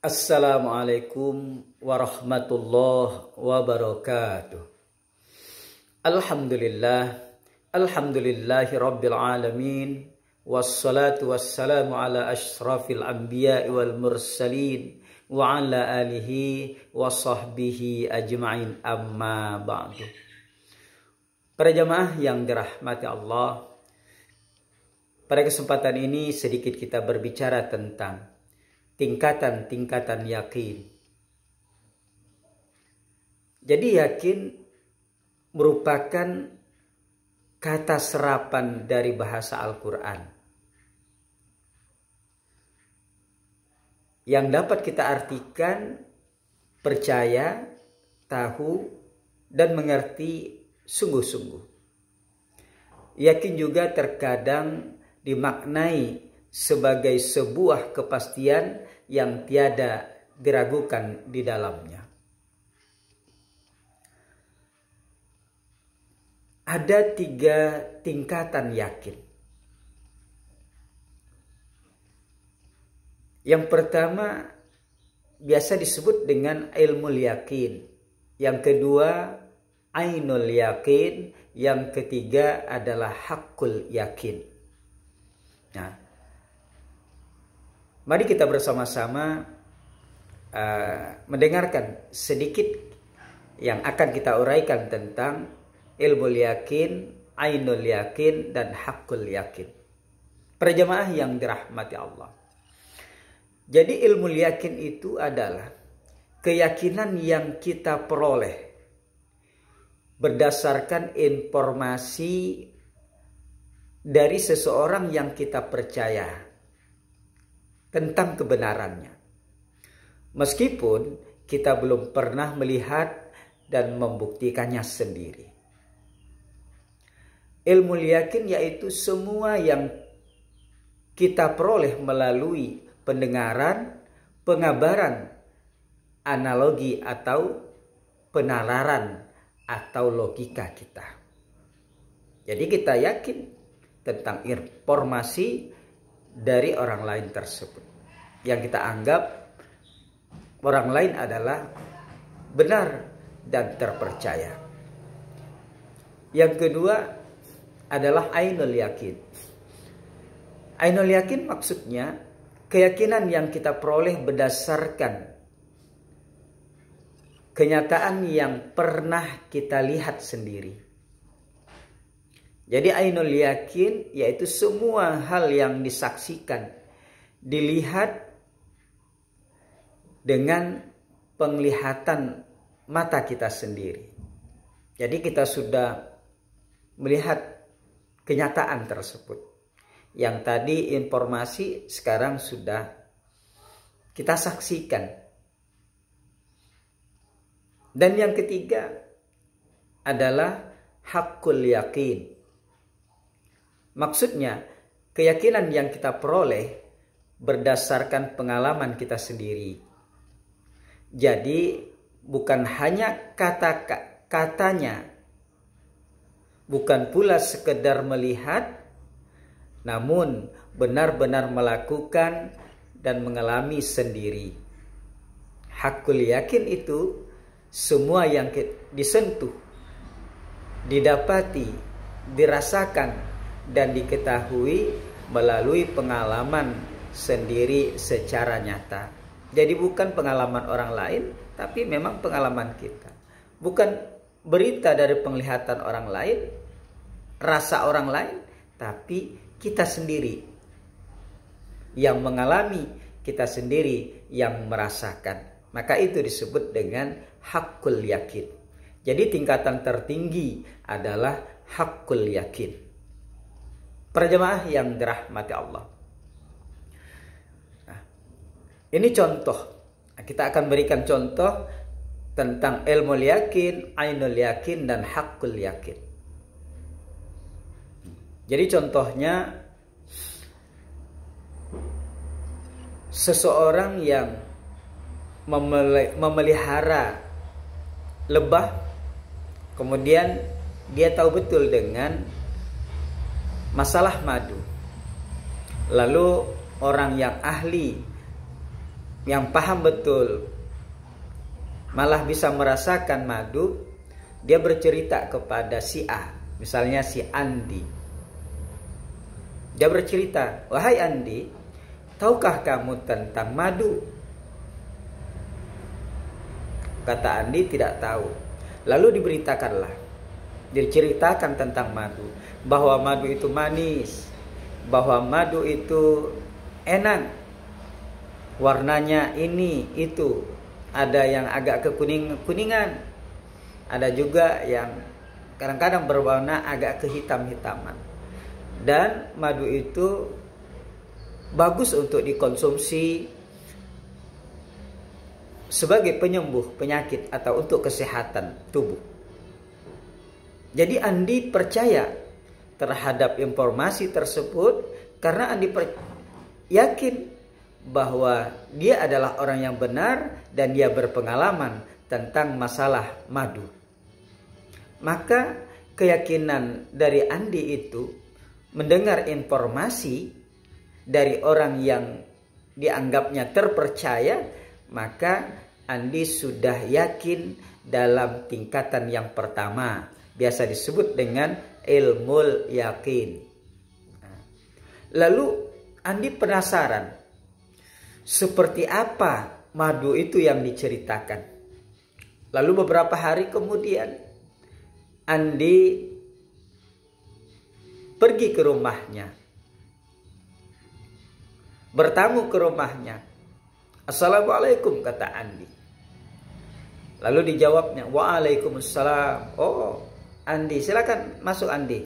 Assalamualaikum warahmatullahi wabarakatuh. Alhamdulillahi rabbil alamin. Wassalatu wassalamu ala ashrafil anbiya'i wal mursalin wa ala alihi wa sahbihi ajma'in, amma ba'du. Para jamaah yang dirahmati Allah, pada kesempatan ini sedikit kita berbicara tentang tingkatan-tingkatan yakin. Jadi yakin merupakan kata serapan dari bahasa Al-Quran yang dapat kita artikan percaya, tahu, dan mengerti sungguh-sungguh. Yakin juga terkadang dimaknai sebagai sebuah kepastian yang tiada diragukan di dalamnya. Ada 3 tingkatan yakin. Yang pertama biasa disebut dengan ilmul yakin. Yang kedua ainul yakin. Yang ketiga adalah haqqul yakin. Nah, mari kita bersama-sama mendengarkan sedikit yang akan kita uraikan tentang ilmu yakin, ainul yakin, dan haqqul yakin. Para jamaah yang dirahmati Allah. Jadi ilmu yakin itu adalah keyakinan yang kita peroleh berdasarkan informasi dari seseorang yang kita percaya tentang kebenarannya, meskipun kita belum pernah melihat dan membuktikannya sendiri. Ilmu yakin yaitu semua yang kita peroleh melalui pendengaran, pengabaran, analogi atau penalaran atau logika kita. Jadi kita yakin tentang informasi dari orang lain tersebut yang kita anggap orang lain adalah benar dan terpercaya. Yang kedua adalah ainul yakin. Ainul yakin maksudnya keyakinan yang kita peroleh berdasarkan kenyataan yang pernah kita lihat sendiri. Jadi ainul yakin yaitu semua hal yang disaksikan, dilihat dengan penglihatan mata kita sendiri. Jadi kita sudah melihat kenyataan tersebut. Yang tadi informasi sekarang sudah kita saksikan. Dan yang ketiga adalah haqqul yakin. Maksudnya, keyakinan yang kita peroleh berdasarkan pengalaman kita sendiri. Jadi, bukan hanya kata-katanya, bukan pula sekedar melihat, namun benar-benar melakukan dan mengalami sendiri. Haqqul yakin itu semua yang disentuh, didapati, dirasakan, dan diketahui melalui pengalaman sendiri secara nyata. Jadi bukan pengalaman orang lain, tapi memang pengalaman kita. Bukan berita dari penglihatan orang lain, rasa orang lain, tapi kita sendiri yang mengalami, kita sendiri yang merasakan. Maka itu disebut dengan haqqul yakin. Jadi tingkatan tertinggi adalah haqqul yakin. Para jemaah yang dirahmati Allah. Nah, ini contoh. Kita akan berikan contoh tentang ilmu yakin, ainul yakin, dan haqqul yakin. Jadi contohnya seseorang yang memelihara lebah, kemudian dia tahu betul dengan masalah madu. Lalu orang yang ahli yang paham betul, malah bisa merasakan madu, dia bercerita kepada si A, misalnya si Andi. Dia bercerita, "Wahai Andi, tahukah kamu tentang madu?" Kata Andi, "Tidak tahu." Lalu diceritakan tentang madu, bahwa madu itu manis, bahwa madu itu enak, warnanya ini itu, ada yang agak kekuningan, ada juga yang kadang-kadang berwarna agak kehitam-hitaman. Dan madu itu bagus untuk dikonsumsi sebagai penyembuh penyakit atau untuk kesehatan tubuh. Jadi Andi percaya terhadap informasi tersebut karena Andi yakin bahwa dia adalah orang yang benar dan dia berpengalaman tentang masalah madu. Maka keyakinan dari Andi itu mendengar informasi dari orang yang dianggapnya terpercaya, maka Andi sudah yakin dalam tingkatan yang pertama, biasa disebut dengan ilmul yakin. Lalu Andi penasaran, seperti apa madu itu yang diceritakan. Lalu beberapa hari kemudian Andi pergi ke rumahnya, bertamu ke rumahnya. "Assalamualaikum," kata Andi. Lalu dijawabnya, "Waalaikumsalam." "Oh, Andi, silakan masuk Andi."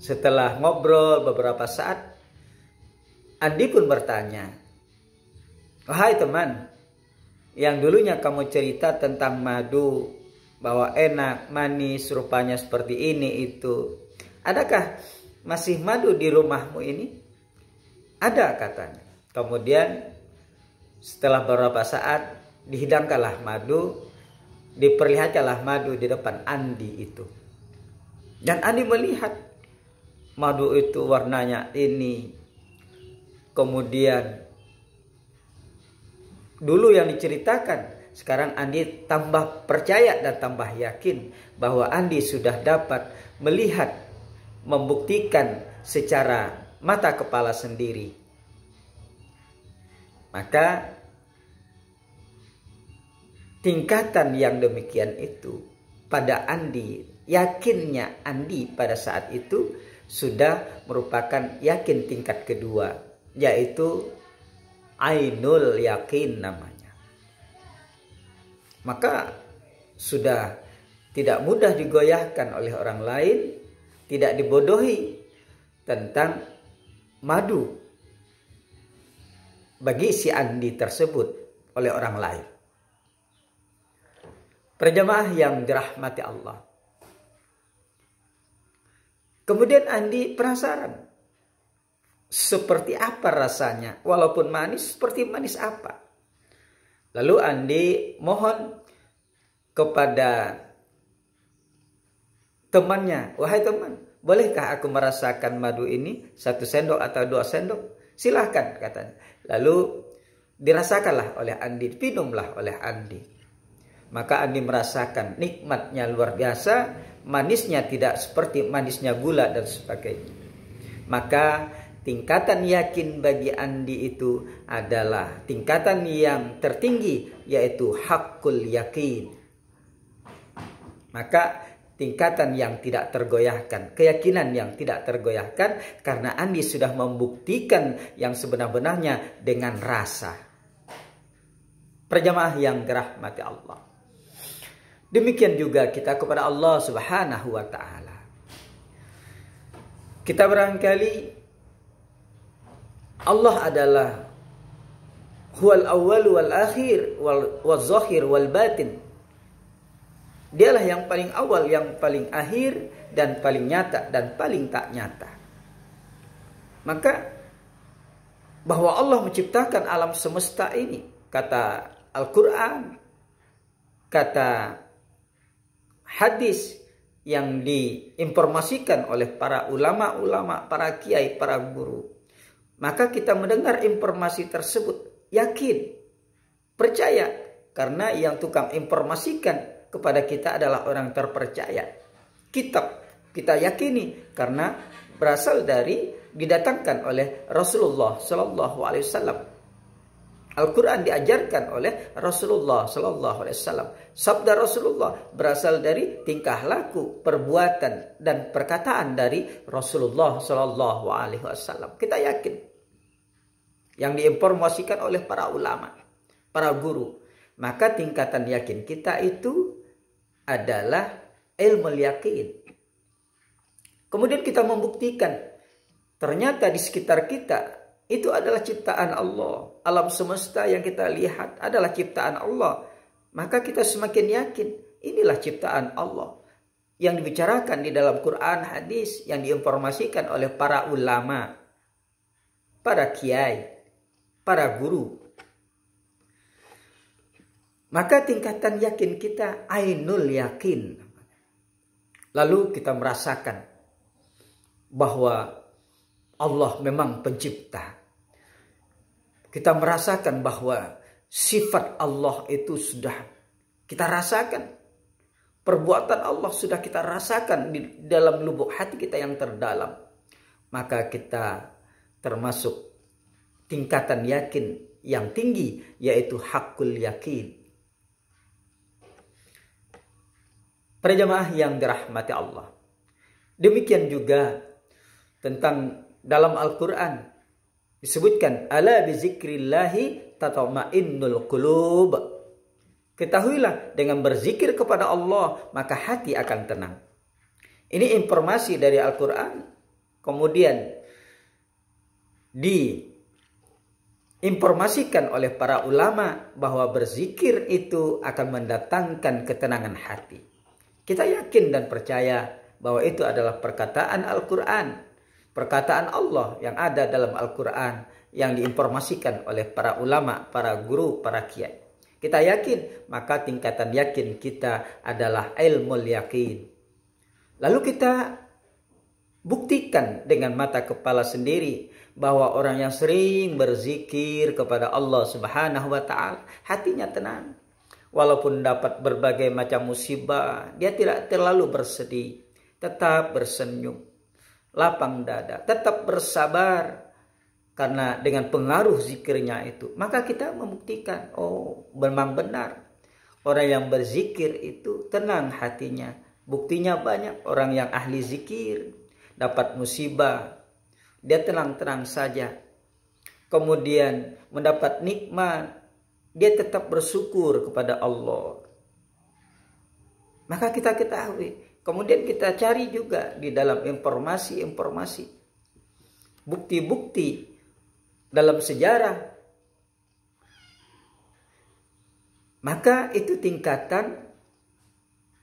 Setelah ngobrol beberapa saat, Andi pun bertanya, "Wahai teman, yang dulunya kamu cerita tentang madu, bahwa enak, manis, rupanya seperti ini itu, adakah masih madu di rumahmu ini?" "Ada," katanya. Kemudian setelah beberapa saat dihidangkanlah madu, diperlihatkanlah madu di depan Andi itu. Dan Andi melihat madu itu warnanya ini. Kemudian dulu yang diceritakan, sekarang Andi tambah percaya dan tambah yakin bahwa Andi sudah dapat melihat, membuktikan secara mata kepala sendiri. Maka tingkatan yang demikian itu pada Andi, yakinnya Andi pada saat itu sudah merupakan yakin tingkat kedua, yaitu ainul yakin namanya. Maka sudah tidak mudah digoyahkan oleh orang lain, tidak dibodohi tentang madu bagi si Andi tersebut oleh orang lain. Perjamaah yang dirahmati Allah. Kemudian Andi penasaran, seperti apa rasanya? Walaupun manis, seperti manis apa? Lalu Andi mohon kepada temannya, "Wahai teman, bolehkah aku merasakan madu ini 1 sendok atau 2 sendok?" "Silahkan," katanya. Lalu dirasakanlah oleh Andi, minumlah oleh Andi. Maka Andi merasakan nikmatnya luar biasa, manisnya tidak seperti manisnya gula dan sebagainya. Maka tingkatan yakin bagi Andi itu adalah tingkatan yang tertinggi, yaitu hakul yakin. Maka tingkatan yang tidak tergoyahkan, keyakinan yang tidak tergoyahkan, karena Andi sudah membuktikan yang sebenar-benarnya dengan rasa. Perjamaah yang dirahmati Allah. Demikian juga kita kepada Allah Subhanahu wa taala. Kita barangkali Allah adalah huwal awwal wal akhir wal zahir wal batin. Dialah yang paling awal, yang paling akhir, dan paling nyata dan paling tak nyata. Maka bahwa Allah menciptakan alam semesta ini, kata Al-Quran, kata hadis yang diinformasikan oleh para ulama-ulama, para kiai, para guru. Maka kita mendengar informasi tersebut yakin, percaya, karena yang tukang informasikan kepada kita adalah orang terpercaya. Kitab kita yakini karena berasal dari, didatangkan oleh Rasulullah Sallallahu Alaihi Wasallam. Al-Quran diajarkan oleh Rasulullah Sallallahu Alaihi Wasallam. Sabda Rasulullah berasal dari tingkah laku, perbuatan, dan perkataan dari Rasulullah Sallallahu Alaihi Wasallam. Kita yakin. Yang diinformasikan oleh para ulama, para guru. Maka tingkatan yakin kita itu adalah ilmu yakin. Kemudian kita membuktikan ternyata di sekitar kita itu adalah ciptaan Allah. Alam semesta yang kita lihat adalah ciptaan Allah. Maka kita semakin yakin inilah ciptaan Allah. Yang dibicarakan di dalam Quran, hadis, yang diinformasikan oleh para ulama, para kiai, para guru. Maka tingkatan yakin kita ainul yakin. Lalu kita merasakan bahwa Allah memang pencipta. Kita merasakan bahwa sifat Allah itu sudah kita rasakan. Perbuatan Allah sudah kita rasakan di dalam lubuk hati kita yang terdalam. Maka kita termasuk tingkatan yakin yang tinggi, yaitu hakul yakin. Para jamaah yang dirahmati Allah. Demikian juga tentang dalam Al-Quran disebutkan ala bizikrillahi tatma'innul qulub. Ketahuilah dengan berzikir kepada Allah maka hati akan tenang. Ini informasi dari Al-Quran. Kemudian diinformasikan oleh para ulama bahwa berzikir itu akan mendatangkan ketenangan hati. Kita yakin dan percaya bahwa itu adalah perkataan Al-Quran. Perkataan Allah yang ada dalam Al-Quran yang diinformasikan oleh para ulama, para guru, para kiai. Kita yakin, maka tingkatan yakin kita adalah ilmu yakin. Lalu kita buktikan dengan mata kepala sendiri bahwa orang yang sering berzikir kepada Allah Subhanahu wa Ta'ala, hatinya tenang. Walaupun dapat berbagai macam musibah, dia tidak terlalu bersedih, tetap bersenyum, lapang dada, tetap bersabar. Karena dengan pengaruh zikirnya itu, maka kita membuktikan, oh memang benar. Orang yang berzikir itu tenang hatinya. Buktinya banyak, orang yang ahli zikir dapat musibah, dia tenang-tenang saja. Kemudian mendapat nikmat, dia tetap bersyukur kepada Allah. Maka kita ketahui. Kemudian kita cari juga di dalam informasi-informasi, bukti-bukti dalam sejarah. Maka itu tingkatan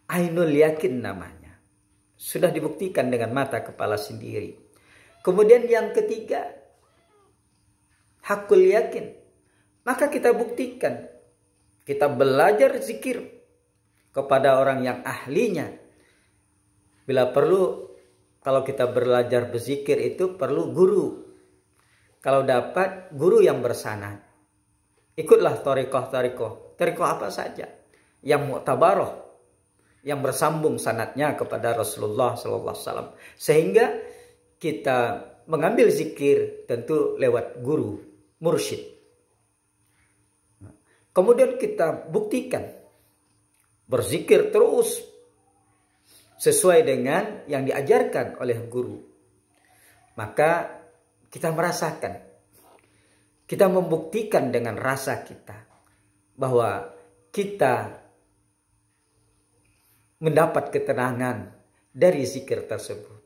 ainul yakin namanya. Sudah dibuktikan dengan mata kepala sendiri. Kemudian yang ketiga, hakul yakin. Maka kita buktikan. Kita belajar zikir kepada orang yang ahlinya. Bila perlu, kalau kita belajar berzikir itu perlu guru. Kalau dapat guru yang bersanad, ikutlah thariqah. Thariqah apa saja yang mu'tabarah, yang bersambung sanadnya kepada Rasulullah SAW. Sehingga kita mengambil zikir tentu lewat guru, mursyid. Kemudian kita buktikan berzikir terus sesuai dengan yang diajarkan oleh guru. Maka kita merasakan, kita membuktikan dengan rasa kita bahwa kita mendapat ketenangan dari zikir tersebut.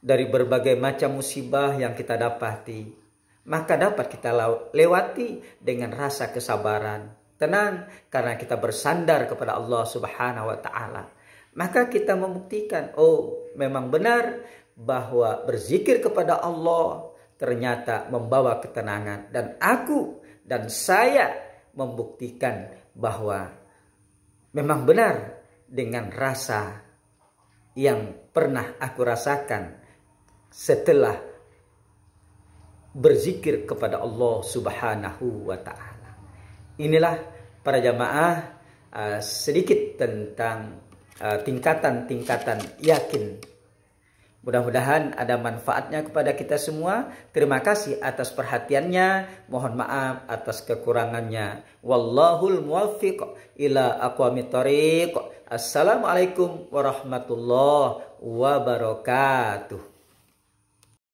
Dari berbagai macam musibah yang kita dapati, maka dapat kita lewati dengan rasa kesabaran, tenang karena kita bersandar kepada Allah Subhanahu wa Ta'ala. Maka kita membuktikan, oh memang benar bahwa berzikir kepada Allah ternyata membawa ketenangan. Dan aku dan saya membuktikan bahwa memang benar dengan rasa yang pernah aku rasakan setelah berzikir kepada Allah Subhanahu wa taala. Inilah para jamaah sedikit tentang tingkatan-tingkatan yakin. Mudah-mudahan ada manfaatnya kepada kita semua. Terima kasih atas perhatiannya. Mohon maaf atas kekurangannya. Wallahul muwaffiq ila aqwamit thoriq. Assalamualaikum warahmatullahi wabarakatuh.